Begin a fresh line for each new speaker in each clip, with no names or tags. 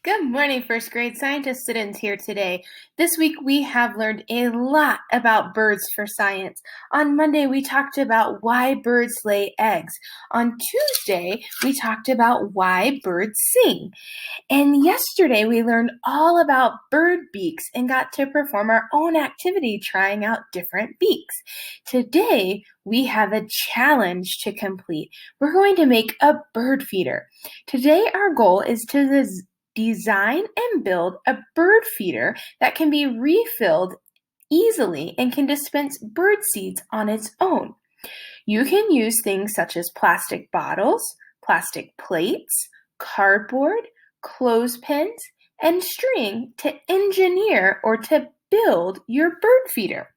Good morning, first grade scientist students here today. This week we have learned a lot about birds for science. On Monday we talked about why birds lay eggs. On Tuesday we talked about why birds sing. And yesterday we learned all about bird beaks and got to perform our own activity trying out different beaks. Today we have a challenge to complete. We're going to make a bird feeder. Today our goal is to design and build a bird feeder that can be refilled easily and can dispense bird seeds on its own. You can use things such as plastic bottles, plastic plates, cardboard, clothespins, and string to engineer or to build your bird feeder.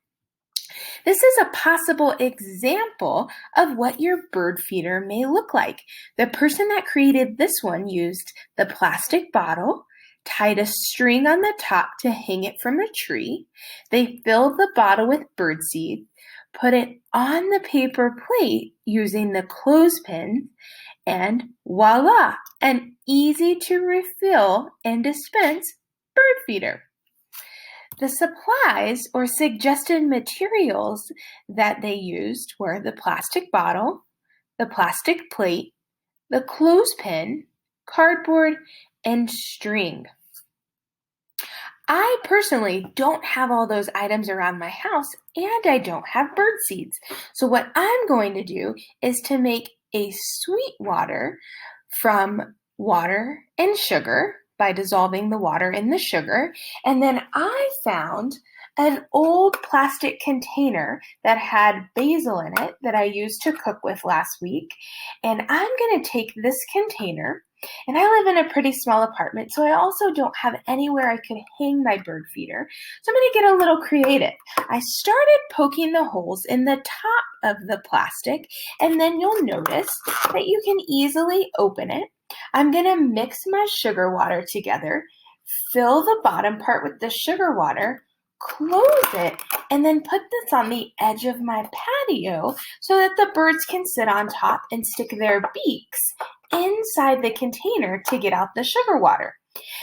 This is a possible example of what your bird feeder may look like. The person that created this one used the plastic bottle, tied a string on the top to hang it from a tree. They filled the bottle with birdseed, put it on the paper plate using the clothespin, and voila, an easy to refill and dispense bird feeder. The supplies or suggested materials that they used were the plastic bottle, the plastic plate, the clothespin, cardboard, and string. I personally don't have all those items around my house, and I don't have bird seeds. So what I'm going to do is to make a sweet water from water and sugar by dissolving the water in the sugar. And then I found an old plastic container that had basil in it that I used to cook with last week. And I'm going to take this container, and I live in a pretty small apartment, so I also don't have anywhere I could hang my bird feeder. So I'm going to get a little creative. I started poking the holes in the top of the plastic, and then you'll notice that you can easily open it. I'm going to mix my sugar water together, fill the bottom part with the sugar water, close it, and then put this on the edge of my patio so that the birds can sit on top and stick their beaks inside the container to get out the sugar water.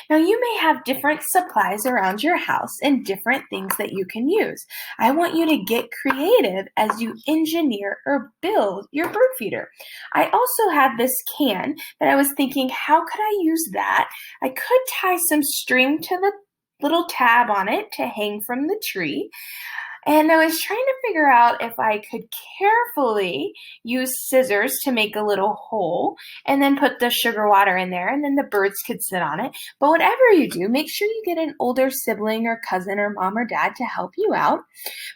Now, you may have different supplies around your house and different things that you can use. I want you to get creative as you engineer or build your bird feeder. I also have this can that I was thinking, how could I use that? I could tie some string to the little tab on it to hang from the tree. And I was trying to figure out if I could carefully use scissors to make a little hole and then put the sugar water in there, and then the birds could sit on it. But whatever you do, make sure you get an older sibling or cousin or mom or dad to help you out.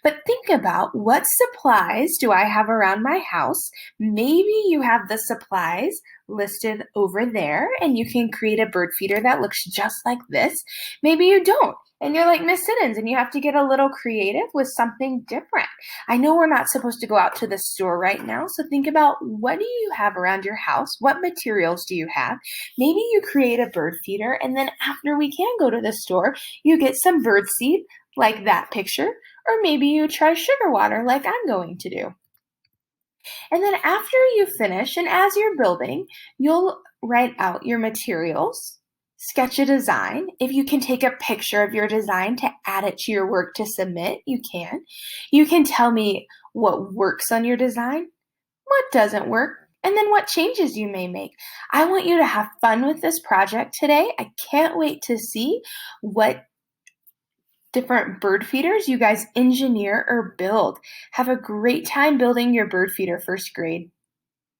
But think about, what supplies do I have around my house? Maybe you have the supplies listed over there and you can create a bird feeder that looks just like this. Maybe you don't, and you're like Miss Siddons and you have to get a little creative with something different. I know we're not supposed to go out to the store right now, so think about, what do you have around your house? What materials do you have? Maybe you create a bird feeder, and then after we can go to the store, you get some bird seed like that picture, or maybe you try sugar water like I'm going to do. And then after you finish, and as you're building, you'll write out your materials, sketch a design. If you can take a picture of your design to add it to your work to submit, you can. You can tell me what works on your design, what doesn't work, and then what changes you may make. I want you to have fun with this project today. I can't wait to see what different bird feeders you guys engineer or build. Have a great time building your bird feeder, first grade.